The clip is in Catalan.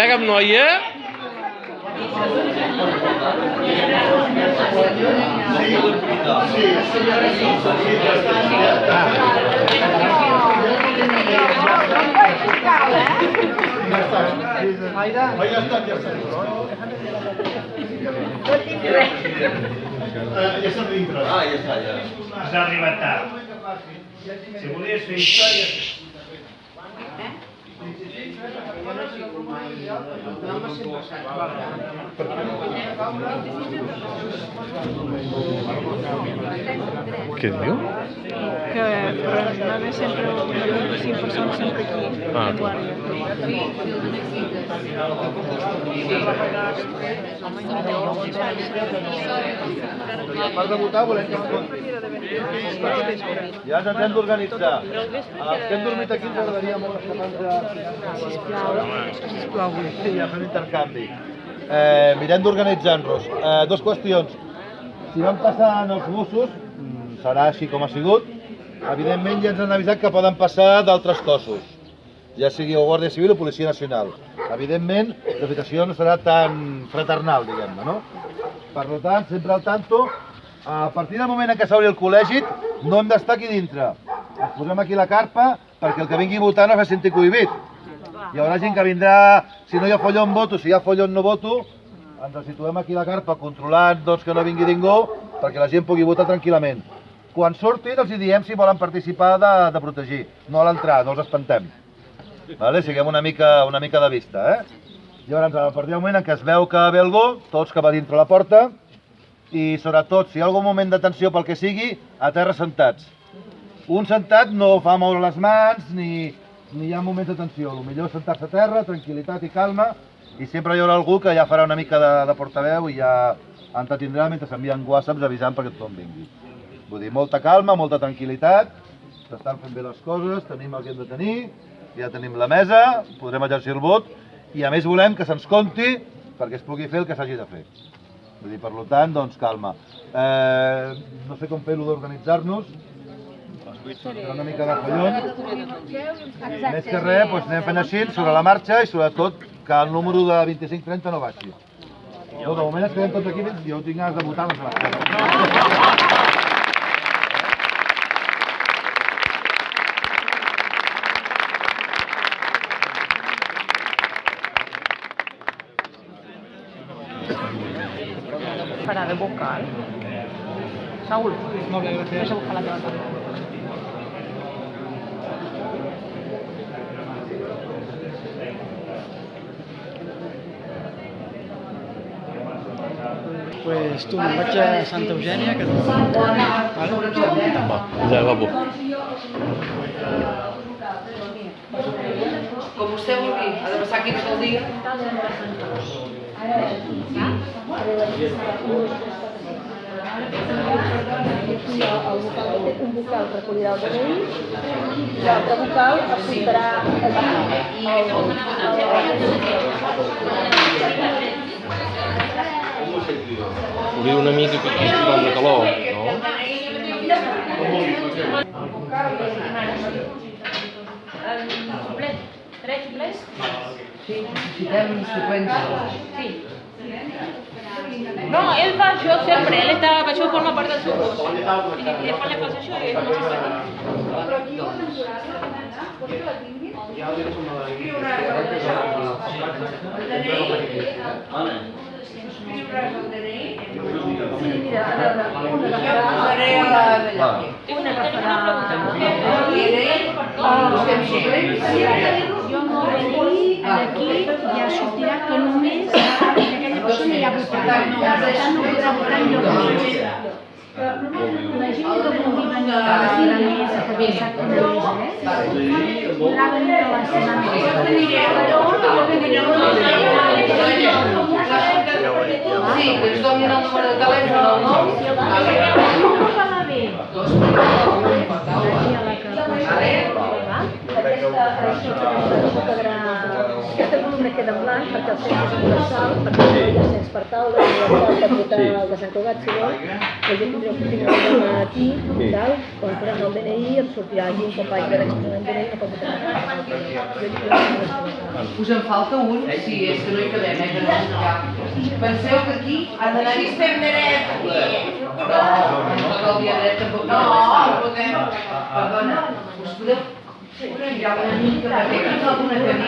Plega amb noia? Ja està. Ja està dintre. Ah, ja està, ja. Has arribat tard. Si volies fer històries... Què diu? Que normalment sempre unes 25 persones sempre aquí, a guàrdia. Per debutar volem que ja ens hem d'organitzar. Els que hem dormit aquí ens agradaria molt estar sisplau, sí, ja fem intercanvi. Mirem d'organitzar-nos. Dos qüestions. Si van passant els bussos, serà així com ha sigut. Evidentment ja ens han avisat que poden passar d'altres cossos, ja sigui o Guàrdia Civil o Policia Nacional. Evidentment, la situació no serà tan fraternal, diguem-ne, no? Per tant, sempre al tanto, a partir del moment en què s'obri el col·legi, no hem d'estar aquí dintre. Ens posem aquí la carpa perquè el que vingui a votar no es senti cohibit. Hi haurà gent que vindrà, si no hi ha follon voto, si hi ha follon no voto, ens situem aquí la carpa controlant que no vingui ningú perquè la gent pugui votar tranquil·lament. Quan surtin els diem si volen participar de protegir, no a l'entrar, no els espantem. Siguem una mica de vista. Llavors, a partir del moment en què es veu que ve algú, tots cap a dintre la porta i sobretot, si hi ha algun moment de tensió pel que sigui, a terra sentats. Un sentat no fa moure les mans ni hi ha moments de tensió. El millor és sentar-se a terra, tranquil·litat i calma, i sempre hi haurà algú que ja farà una mica de portaveu i ja entretindrà mentre s'envien whatsapps avisant perquè tothom vingui. Vull dir, molta calma, molta tranquil·litat, s'estan fent bé les coses, tenim el que hem de tenir, ja tenim la mesa, podrem exercir el vot i a més volem que se'ns compti perquè es pugui fer el que s'hagi de fer. Vull dir, per tant, doncs calma. No sé com fer-ho d'organitzar-nos, una mica de collons. Més que res, anem fent així, sobre la marxa i sobretot que el número de 25-30 no baixi. De moment ens quedem tots aquí fins jo tinc ganes de votar les eleccions. Farà de vocal. Saúl, molt bé, gràcies. Deixa buscar la teva taula. Pues tu, me'n vaig a Santa Eugènia, que vale? Va, ja va por. Com vostè vulgui, ha de passar 15 al dia. Un vocal recollirà el DNI i l'altre vocal apuntarà Hauria una mica que aquí està de calor, no? Tres xuplets? Sí, necessitem suplents. Sí. No, ell fa això sempre, això forma part del seu cos. I després li fas això i ell no s'ho aquí ja sortirà que només aquella persona ja ha votat. Per tant, no podrà votar enlloc més. La gent que vulgui venir a la mesa, perquè sap que no és, podrà venir a la setmana. Sí, que ens donin el número de telèfon al nou. Aquesta columna queda en blanc perquè el cens és universal, perquè no hi ha cens per taula, ni ha de votar el de Sant Cugat, si vol, ja tindreu que tenir el demà aquí, tal, quan farem el DNI em sortirà aquí un papai que l'explica el DNI no pot votar. Us en falta un? Sí, és que no hi quedem, que no hi ha. Penseu que aquí ha d'anar... Sistem dret. No, el dia dret tampoc no. No, podem. Perdona, us podeu... Hi ha una mica, perquè aquí falta una camisa.